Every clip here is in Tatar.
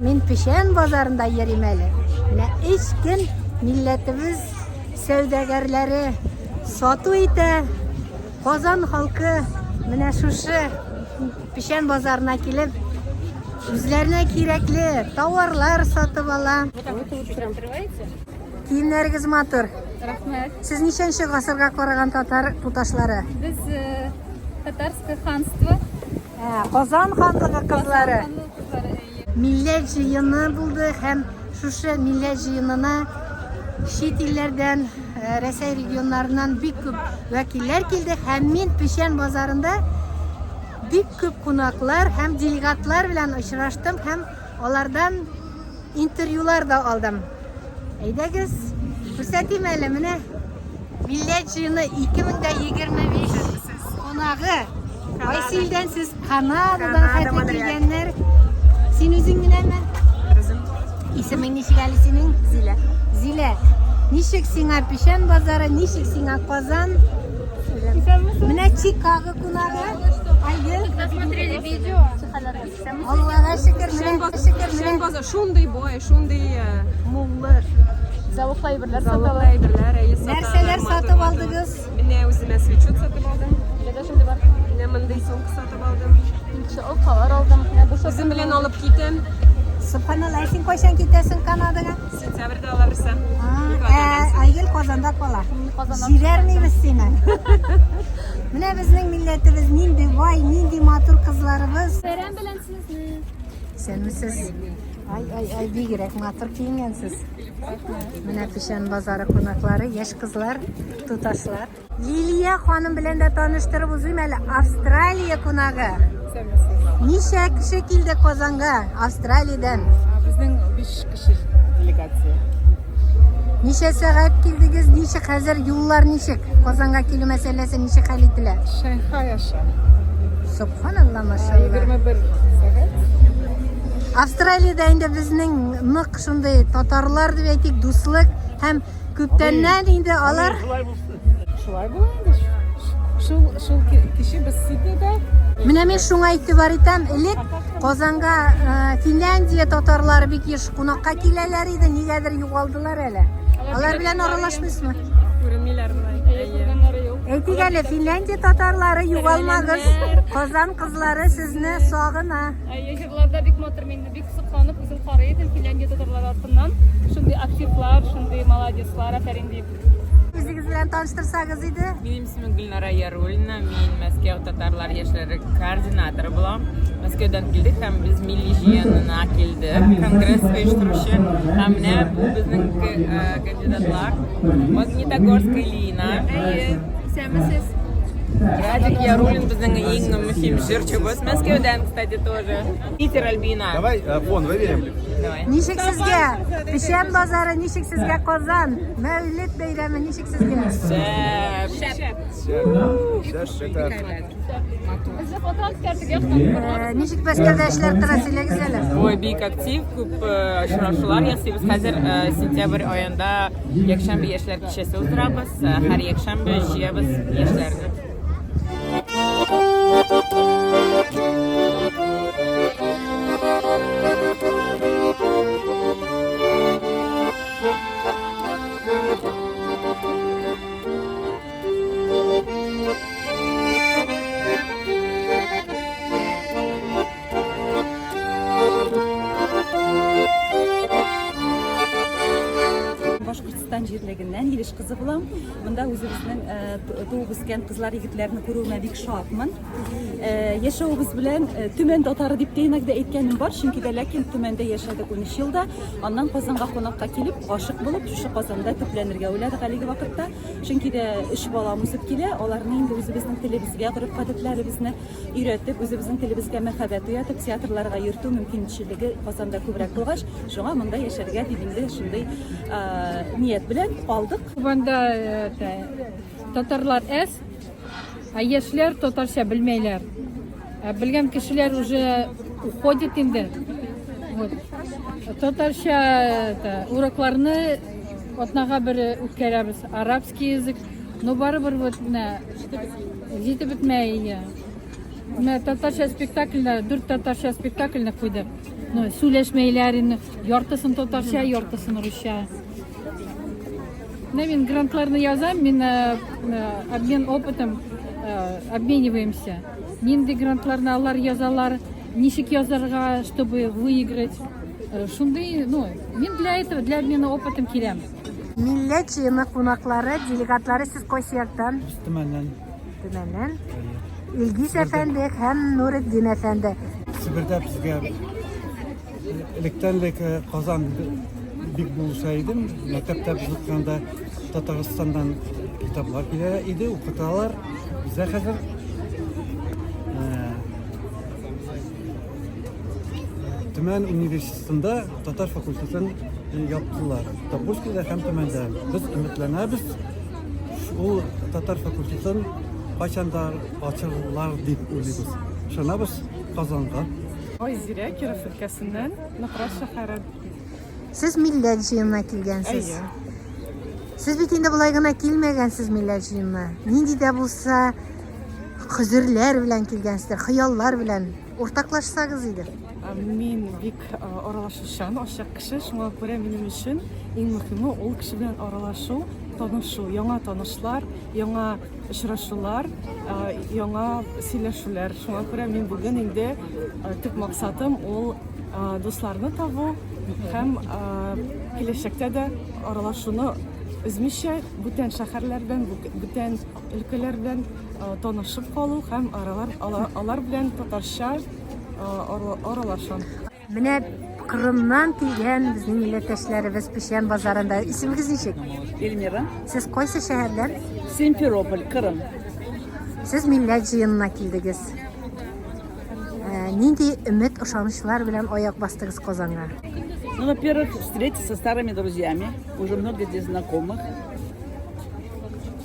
Мен Пешен базарында йөрим әле. Менә 3 көн милләтебез сәүдәгәрләре сату итә. Казан халкы менә шушы Пешен базарына килеп, үзләренә кирәкле товарлар сатып ала. Киемнәрегез матур. Рахмет. Сез ничәнче гасырга караган татар туташлары? Biz Татарское ханство. Казан ханлыгы кызлары. Kızları. Милләт җыены булды һәм шушы милләт җыенына чит илләрдән, Рәсәй регионнарыннан бик күп вәкилләр килде һәм мин Пешен базарында бик күп кунаклар һәм делегатлар белән очраштым һәм алардан интервьюлар да алдым. Әйдәгез, күрсәтим әле менә милләт җыены 2025 кунагы. Кайсы илдән сез? Канададан хәтта килгәннәр. Син үзең генәме? Кызым. Исемең ничек әле синең? Зилә. Зилә. Ничек сиңа Пешен базары, ничек сиңа Казан? Менә Чикаго кунагы. Айгөл. Посмотрели видео. Аллага шөкер, менә Пешен базар шундый бай, шундый муллы. Zavuklu ayberler залыклы satalım. әйберләр, Нәрсәләр сатып алдыгыз? Менә үземә свечот сатып алдым. Bir de şimdi bak. Менә мондый сумка сатып алдым. İlk okalar aldım. Ya bu Үзем белән алып китәм. Субханалла, син кайчан китәсең Канадага? Сентябрьдә алабызсам. Айгөл Казанда кала. Казаннан. Җибәрмибез сине. Менә безнең милләтебез нинди бай, нинди матур кызларыбыз. Veren bilensiniz mi? Сенмесез? Ай, бигрәк матур киенгәнсез. Менә Пешен базары кунаклары, яшь кызлар, туташлар. Лилия ханым белән дә таныштырып узыйм әле. Австралия кунагы. Ничә кеше килде Казанга Австралиядән? Безнең 5 кеше делегация. Ничә сәгать килдегез? Ничек хәзер юллар ничек? Казанга килү мәсьәләсе ничек хәл ителә? Шанхай аша. Субханалла, машалла. 21 сәгать. Австралиядә инде безнең нык шундый татарлар дип әйтик, дуслык һәм күптәннән инде алар Шулай була инде. Шул кеше без Сиднейдә. менә мин шуңа игътибар итәм. Элек Казанга Финляндия татарлары бик еш кунакка киләләр иде, нигәдер югалдылар әле. Алар белән аралашмыйсызмы? Күренмиләр була. Kurganları yok. Әйтик әле, Финляндия татарлары югалмагыз. Казан кызлары сезне сагына. Yaşadılarda bik motor meni bik sıklanıp bizim karaydım Finlandiya Tatarlar altından. Şundi aktiflar, şundi maladeslar, aferin deyip. Үзегез белән таныштырсагыз иде. Benim ismim Gülnara Yarulina, men Мәскәү татарлар яшьләре координаторы булам. Мәскәүдән килдек һәм без милли җыенына килдек. Конгресс оештыручы һәм менә бу безнең кандидатлар. Магнитогорская Лина. Sevmesiz. Радик Ярулин безнең иң мөһим җырчыбыз. Мәскәүдән, кстати, тоже. Питер Альбина. Давай фон выберем. Давай. Ничек сезгә? Пешен базары ничек сезгә Казан? Мәүлид бәйрәме ничек сезгә? Сейчас это Biz de fotoğraf çıkarttık yaktan. Ничек Мәскәүдә эшләр тора сөйләгез әле. Ой, бик актив, күп очрашулар ясыйбыз. Хәзер сентябрь аенда якшәмбе яшьләр кичәсе уздырабыз. Һәр якшәмбе җыябыз яшьләрне. Башкортстан җирлегеннән Илеш кызы булам. Монда үзебезнең туып үскән кызлар егетләрне күрүемә бик шатмын. Яшәвебез белән Төмән татары дип тәйнәк дә әйткәнем бар, чөнки дә ләкин Төмәндә яшәдек 13 елда. Аннан Казанга кунакка килеп, гашык булып, шушы Казанда төпләнергә уйладык әлеге вакытта. Чөнки дә 3 балам үсеп килә, аларны инде үзебезнең телебезгә, гореф-гадәтләребезне өйрәтеп, үзебезнең телебезгә мәхәббәт уятып, театрларга йөртү мөмкинчелеге Казанда күбрәк булгач, шуңа монда яшәргә дип инде шундый ният белән калдык. Кубанда татарлар әз, яшьләр татарча белмәйләр. Белгән кешеләр уже уходит инде. Вот. Татарча урокларны атнага бер үткәрәбез. Арабский язык, но барыбер вот җитеп бетмәй. татарча спектакльдә 4 татарча спектакльне куйдык. Ну, сөйләшмәйләрен яртысын татарча, яртысын русча. Мин грантларны язам, мин обмен опытом обмениваемся. Нинди грантларны алар язалар, ничек язарга, чтобы выиграть. Шундый, ну, мин для этого, для обмена опытом киләм. Милләт җыены кунаклары, делегатлары сез кайсы яктан? Төмәннән. Төмәннән. Илгиз әфәнде һәм Нуретдин әфәнде. Себердә безгә электәнлек Казан бик булса идем. Мәктәптә без укыганда Татарстаннан китаплар килә иде, укыталар. Бездә хәзер Төмән университетында татар факультетын яптылар. Тобольскида һәм Төмәндә. Без өметләнәбез, ул татар факультетын кайчандар ачылар дип уйлыйбыз. Ышанабыз Казанга. Зирә, Киров өлкәсеннән, Ныкраш шәһәре. Сез милләт җыенына килгәнсез. Сез бит инде болай гына килмәгәнсез милләт җыенына. Нинди дә булса хозурлар белән килгәнсез, хыяллар белән уртаклашсагыз иде. Мин бик аралашучан, ачык кеше, шуңа күрә минем өчен иң мөһиме ул кеше белән аралашу, танышу, яңа танышлар, яңа очрашулар, яңа сөйләшүләр. Шуңа күрә мин бүген инде төп максатым ул дусларны табу һәм киләчәктә дә аралашуны үзмичә бүтән шәһәрләрдән, бүтән өлкәләр белән танышып калу һәм алар белән татарча аралашам. Менә Кырымнан килгән безнең милләттәшләребез Печән базарында. Исемегез ничек? Эльмира. Сез кайсы шәһәрдән? Симферополь, Крым. Сез милләт җыенына килдегез. Нинди өмет, ышанычлар белән аяк бастыгыз Казанга? Ну, во-первых, встретиться со старыми друзьями, уже много где знакомых,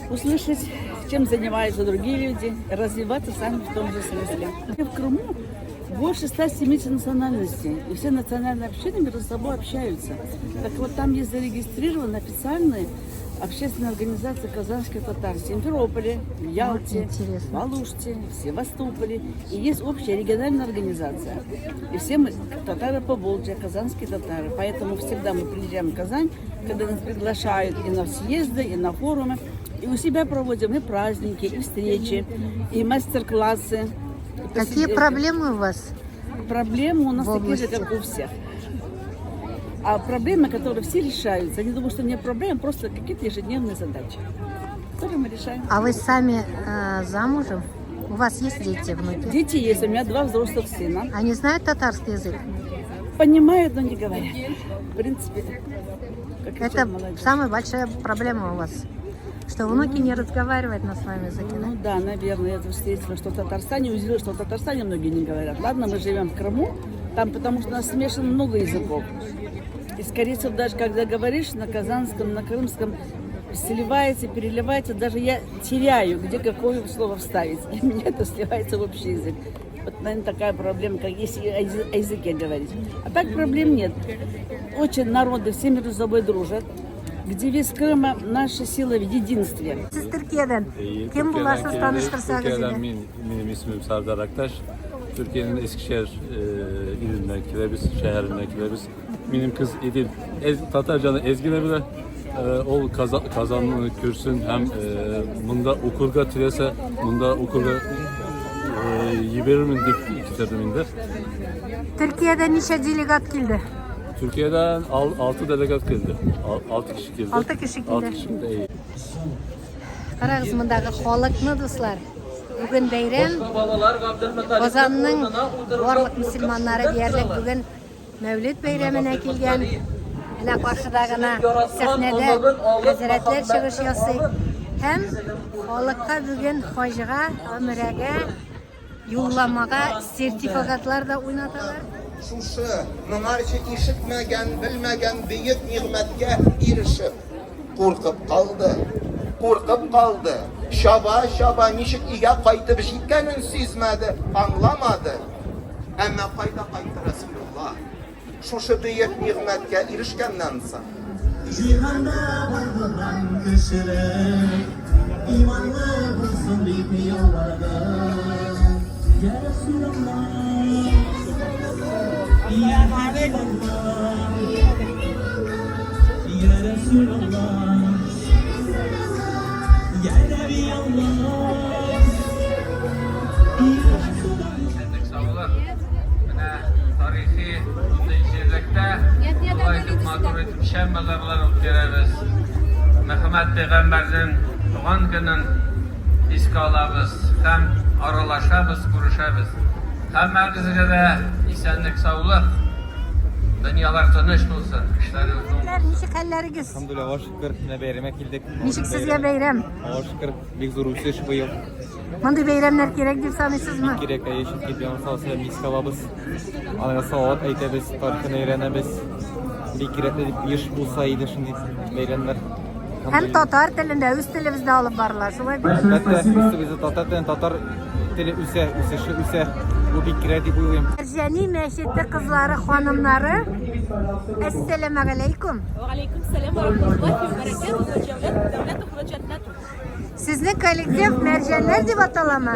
услышать, чем занимаются другие люди, развиваться сами в том же смысле. В Крыму больше 170 национальностей, и все национальные общины между собой общаются. Так вот, там есть зарегистрированы официальные общественные организации казанских татар в Симферополе, в Ялте, в Алуште, в Севастополе. И есть общая региональная организация. И все мы татары Поволжья, казанские татары. Поэтому всегда мы приезжаем в Казань, когда нас приглашают и на съезды, и на форумы. И у себя проводим и праздники, и встречи, и мастер-классы. Какие проблемы у вас? Проблемы у нас такие же, как у всех. А проблемы, которые все решаются, я не думаю, что нет проблем, просто какие-то ежедневные задачи, которые мы решаем. А вы сами замужем? У вас есть дети, внуки? Дети есть, у меня 2 взрослых сына. Они знают татарский язык? Понимают, но не говорят. В принципе, как Это самая большая проблема у вас, что внуки не разговаривают на своем языке, да? Ну да, наверное, я встретила, что в Татарстане, увидела, что в Татарстане многие не говорят. Ладно, мы живем в Крыму, там потому что у нас смешано много языков. И, скорее всего, даже когда говоришь на казанском, на крымском, сливается, переливается, даже я теряю, где какое слово вставить. Для меня это сливается в общий язык. Вот, наверное, такая проблема, как если о языке говорить. А так проблем нет. Очень народы все между собой дружат. Где весь Крыма наша сила в единстве. Siz Türkiye'den. Kim bulasınız tanıştırsanız Türkiye'den bize. benim ismim Sardar Aktaş. Türkiye'nin Eskişehir ilinden kileriz, şehrinden kileriz. Benim kız İdil, Tatarcan'ı ezgine bile ol kazanını kürsün hem bunda okurga tilese, bunda okurga yiberimin dik kitabımında. Türkiye'den neçe delegat geldi? Türkiye'den 6 delegat geldi. 6 kişi geldi. 6 kişi geldi. 6 kişi de iyi. Карагыз мындагы халыкны, дуслар. Бүген бәйрәм. Казанның барлык мөселманнары диярлек бүген Мәүлид бәйрәменә килгән. Менә каршыда гына сәхнәдә хәзрәтләр чыгыш ясый. Һәм халыкка бүген хаҗга, өмрәгә, юлламага сертификатлар да уйнаталар. Шушы моңарчы ишетмәгән, белмәгән бөек нигъмәткә ирешеп куркып калды. Куркып калды. Шаба ничек игә кайтып җиткәнен сизмәде, аңламады. Әмма кайда кайтты Расулулла? Шушы бөек нигъмәткә ирешкәннән соң. Җиһанда булган кешеләр иманлы булсын дип ялварды. Sağlar. Tarihi içerikte mağduriyet şembelerler okuyarız. Mehmet Peygamber'in doğan günün iske alabız. Hem aralaşabız, kuruşabız. Hem merkezine de isenlik sağlar. Dünyalar tanış olsun. İşleri uzun. Nişik hallerigiz? Alhamdulillah, hoş şükür. Yine beyreme kildik. Nişik sizge beyrem? Hoş şükür. Bek zor üstüş bu yıl. Mındı beyramlar gerek dep sanıysızmı? Gerek ayışıp gidiyoruz. Sağ olsun misk alabız. Anaga saat aytebez, tarihini öğrenebez. Bir kiretle iş bulsaydı şimdi beyramlar. Hem Tatar tilinde, üst tilimizde alıp barlar. Şulay bir. Elbette üstümüzde Tatar tili üse. Bu bir kireti buyurayım. Erjani meşitte kızları, hanımları. Esselamu aleyküm. وعليكم السلام ورحمة الله وبركاته وجولات دولته وجنته. Sizin kolektif mercanlar diye batalama.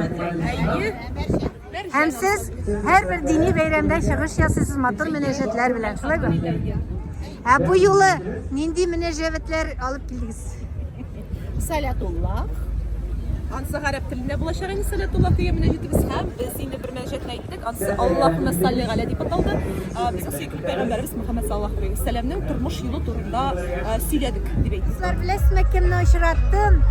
Hem siz her bir dini beyramda çıkış yapıyorsunuz matır münecavetler bilen. Şulay mı? Ha bu yolu nindi münecavetler alıp geldiniz? Salatullah. Ansı Arap tilinde bulaşan salatullah diye münecetimiz hem biz yine bir müneccetine gittik. Ansı Allahümme salli ala diye bataldı. Bizim sevgili Peygamberimiz Muhammed sallallahu aleyhi ve sellem'nin turmuş yolu turunda söyledik demek. Sizler bilesiniz kimle uçurattım?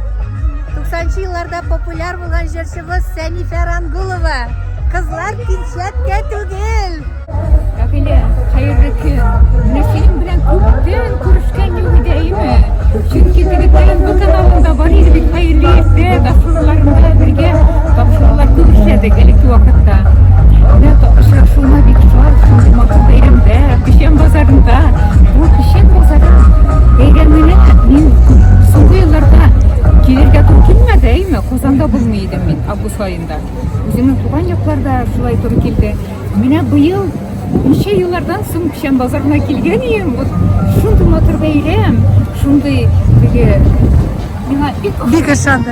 90'cı yıllarda popüler olan jırşımız Senifer Angulova. Kızlar pinçetke tugil. Öyle hayırlı ki senin bilen köpten kuruşkan yok değil mi? Çünkü dediklerim bu kanalında var idi bir hayırlı etse tafsirlarında birge tafsirlar görüşedik elekli vakitte. Ne tafsirlaşılma bir var şimdi makul beyramda Pişen Bazarı'nda bu Pişen Bazarı beyramını soğuk yıllarda gelirge turkilme değil mi? Kozanda bulmaydım ben Ağustos ayında. Bizim tuğan yaplarda şulay turu geldi. Mine bu yıl Неше yıllardan soň Pişen Bazarına kelgeniyim. Şunday motor beyrem, şunday bir ışandı.